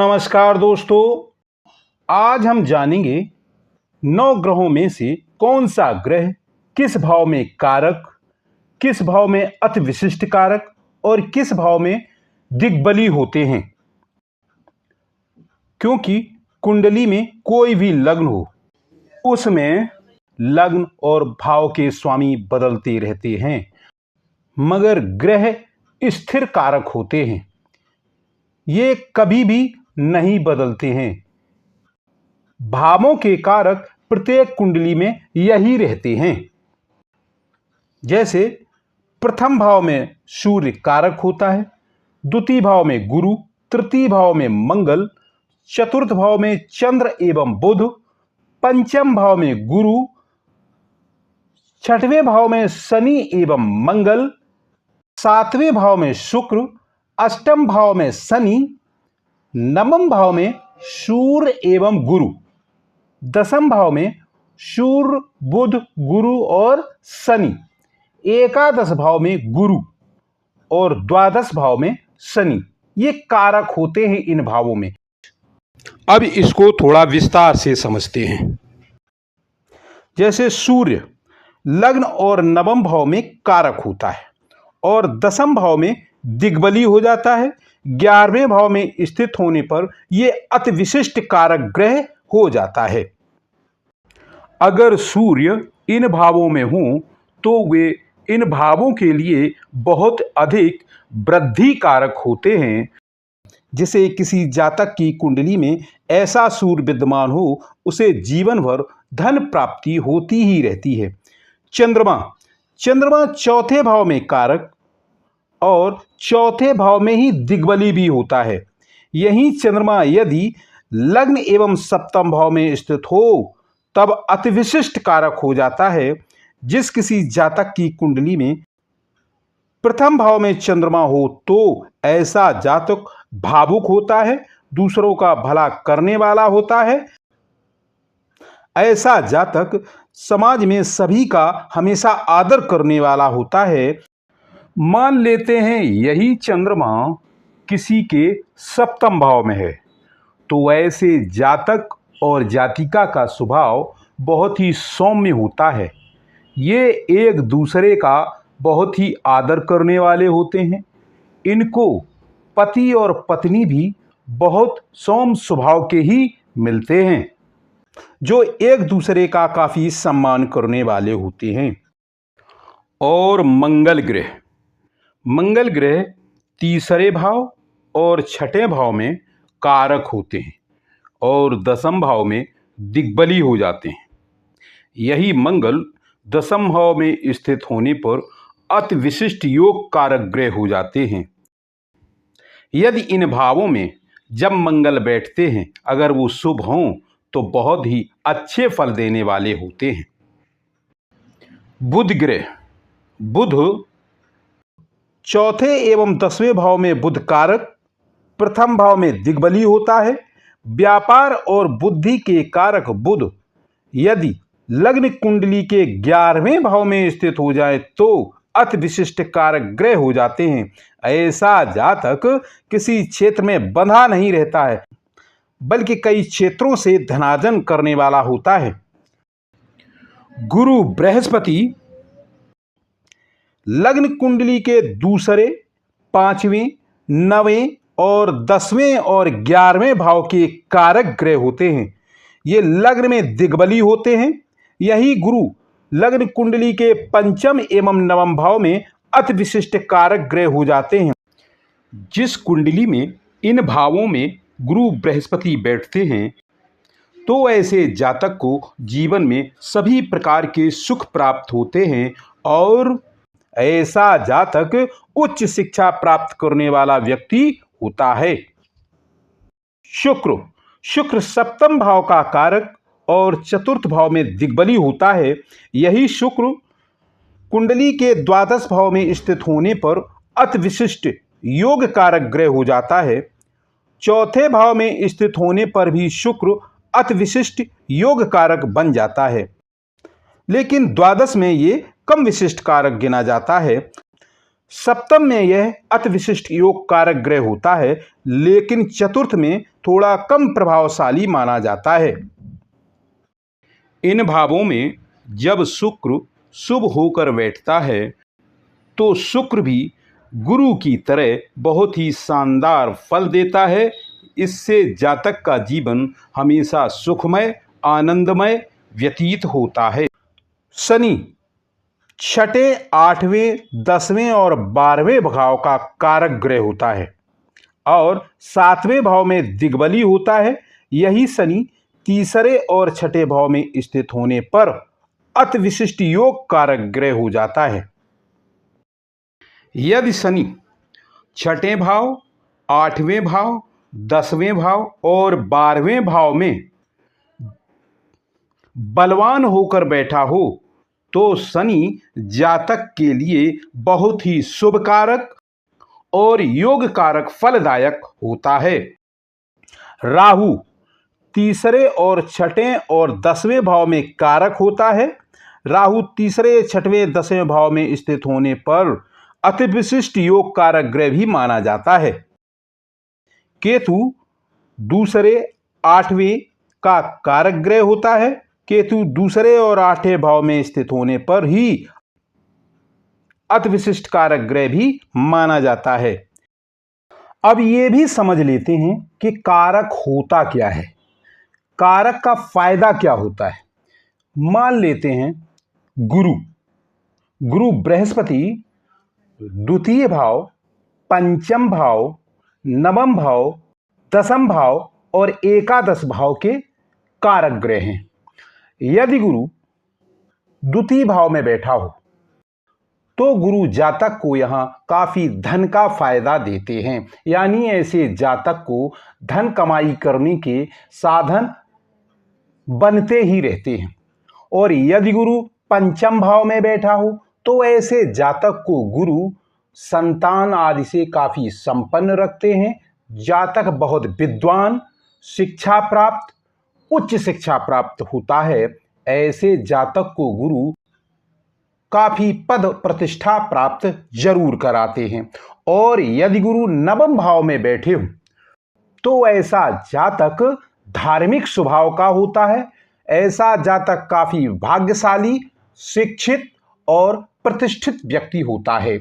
नमस्कार दोस्तों, आज हम जानेंगे 9 ग्रहों में से कौन सा ग्रह किस भाव में कारक, किस भाव में अति विशिष्ट कारक और किस भाव में दिग्बली होते हैं। क्योंकि कुंडली में कोई भी लग्न हो, उसमें लग्न और भाव के स्वामी बदलते रहते हैं, मगर ग्रह स्थिर कारक होते हैं। ये कभी भी नहीं बदलते हैं। भावों के कारक प्रत्येक कुंडली में यही रहते हैं। जैसे प्रथम भाव में सूर्य कारक होता है, द्वितीय भाव में गुरु, तृतीय भाव में मंगल, चतुर्थ भाव में चंद्र एवं बुध, पंचम भाव में गुरु, छठवें भाव में शनि एवं मंगल, सातवें भाव में शुक्र, अष्टम भाव में शनि, नवम भाव में सूर्य एवं गुरु, दसम भाव में सूर्य, बुध, गुरु और शनि, एकादश भाव में गुरु और द्वादश भाव में शनि। ये कारक होते हैं इन भावों में। अब इसको थोड़ा विस्तार से समझते हैं। जैसे सूर्य लग्न और नवम भाव में कारक होता है और दसम भाव में दिग्बली हो जाता है। 11वें भाव में स्थित होने पर यह अति विशिष्ट कारक ग्रह हो जाता है। अगर सूर्य इन भावों में हो तो वे इन भावों के लिए बहुत अधिक वृद्धि कारक होते हैं। जिसे किसी जातक की कुंडली में ऐसा सूर्य विद्यमान हो, उसे जीवन भर धन प्राप्ति होती ही रहती है। चंद्रमा चौथे भाव में कारक और चौथे भाव में ही दिग्बली भी होता है। यही चंद्रमा यदि लग्न एवं सप्तम भाव में स्थित हो तब अति विशिष्ट कारक हो जाता है। जिस किसी जातक की कुंडली में प्रथम भाव में चंद्रमा हो तो ऐसा जातक भावुक होता है, दूसरों का भला करने वाला होता है। ऐसा जातक समाज में सभी का हमेशा आदर करने वाला होता है। मान लेते हैं यही चंद्रमा किसी के सप्तम भाव में है तो ऐसे जातक और जातिका का स्वभाव बहुत ही सौम्य होता है। ये एक दूसरे का बहुत ही आदर करने वाले होते हैं। इनको पति और पत्नी भी बहुत सौम्य स्वभाव के ही मिलते हैं, जो एक दूसरे का काफी सम्मान करने वाले होते हैं। और मंगल ग्रह तीसरे भाव और छठे भाव में कारक होते हैं और दसम भाव में दिग्बली हो जाते हैं। यही मंगल दसम भाव में स्थित होने पर अति विशिष्ट योग कारक ग्रह हो जाते हैं। यदि इन भावों में जब मंगल बैठते हैं, अगर वो शुभ हों तो बहुत ही अच्छे फल देने वाले होते हैं। बुध चौथे एवं 10वें भाव में बुध कारक, प्रथम भाव में दिग्बली होता है। व्यापार और बुद्धि के कारक बुध यदि लग्न कुंडली के 11वें भाव में स्थित हो जाए तो अति विशिष्ट कारक ग्रह हो जाते हैं। ऐसा जातक किसी क्षेत्र में बंधा नहीं रहता है, बल्कि कई क्षेत्रों से धनार्जन करने वाला होता है। गुरु बृहस्पति लग्न कुंडली के दूसरे, 5वें, 9वें और 10वें और 11वें भाव के कारक ग्रह होते हैं। ये लग्न में दिग्बली होते हैं। यही गुरु लग्न कुंडली के पंचम एवं नवम भाव में अति विशिष्ट कारक ग्रह हो जाते हैं। जिस कुंडली में इन भावों में गुरु बृहस्पति बैठते हैं तो ऐसे जातक को जीवन में सभी प्रकार के सुख प्राप्त होते हैं और ऐसा जातक उच्च शिक्षा प्राप्त करने वाला व्यक्ति होता है। शुक्र सप्तम भाव का कारक और चतुर्थ भाव में दिग्बली होता है। यही शुक्र कुंडली के द्वादश भाव में स्थित होने पर अति विशिष्ट योग कारक ग्रह हो जाता है। चौथे भाव में स्थित होने पर भी शुक्र अति विशिष्ट योग कारक बन जाता है, लेकिन द्वादश में ये कम विशिष्ट कारक गिना जाता है। सप्तम में यह अति विशिष्ट योग कारक ग्रह होता है, लेकिन चतुर्थ में थोड़ा कम प्रभावशाली माना जाता है। इन भावों में जब शुक्र शुभ होकर बैठता है तो शुक्र भी गुरु की तरह बहुत ही शानदार फल देता है। इससे जातक का जीवन हमेशा सुखमय आनंदमय व्यतीत होता है। शनि छठे, आठवें, 10वें और 12वें भाव का कारक ग्रह होता है और 7वें भाव में दिग्बली होता है। यही शनि तीसरे और छठे भाव में स्थित होने पर अति विशिष्ट योग कारक ग्रह हो जाता है। यदि शनि छठे भाव, 8वें भाव, 10वें भाव और 12वें भाव में बलवान होकर बैठा हो तो शनि जातक के लिए बहुत ही शुभ कारक और योग कारक फलदायक होता है। राहु तीसरे और छठे और 10वें भाव में कारक होता है। राहु तीसरे, छठवें, 10वें भाव में स्थित होने पर अति विशिष्ट योग कारक ग्रह भी माना जाता है। केतु दूसरे 8वें का कारक ग्रह होता है। केतु दूसरे और 8वें भाव में स्थित होने पर ही अति विशिष्ट कारक ग्रह भी माना जाता है। अब ये भी समझ लेते हैं कि कारक होता क्या है, कारक का फायदा क्या होता है। मान लेते हैं गुरु बृहस्पति द्वितीय भाव, पंचम भाव, नवम भाव, दसम भाव और एकादश भाव के कारक ग्रह हैं। यदि गुरु द्वितीय भाव में बैठा हो तो गुरु जातक को यहाँ काफी धन का फायदा देते हैं, यानी ऐसे जातक को धन कमाई करने के साधन बनते ही रहते हैं। और यदि गुरु पंचम भाव में बैठा हो तो ऐसे जातक को गुरु संतान आदि से काफी संपन्न रखते हैं। जातक बहुत विद्वान, शिक्षा प्राप्त, उच्च शिक्षा प्राप्त होता है। ऐसे जातक को गुरु काफी पद प्रतिष्ठा प्राप्त जरूर कराते हैं। और यदि गुरु नवम भाव में बैठे हो तो ऐसा जातक धार्मिक स्वभाव का होता है। ऐसा जातक काफी भाग्यशाली, शिक्षित और प्रतिष्ठित व्यक्ति होता है।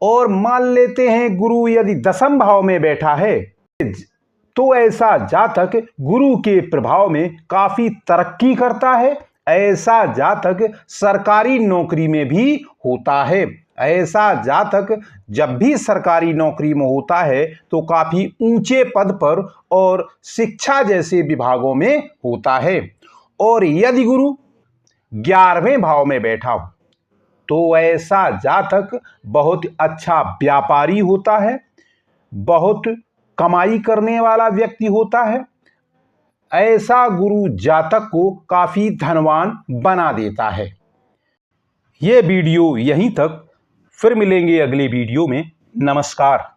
और मान लेते हैं गुरु यदि दसम भाव में बैठा है तो ऐसा जातक गुरु के प्रभाव में काफी तरक्की करता है। ऐसा जातक सरकारी नौकरी में भी होता है। ऐसा जातक जब भी सरकारी नौकरी में होता है तो काफी ऊंचे पद पर और शिक्षा जैसे विभागों में होता है। और यदि गुरु 11वें भाव में बैठा हो तो ऐसा जातक बहुत अच्छा व्यापारी होता है, बहुत कमाई करने वाला व्यक्ति होता है। ऐसा गुरु जातक को काफी धनवान बना देता है। ये वीडियो यहीं तक, फिर मिलेंगे अगले वीडियो में। नमस्कार।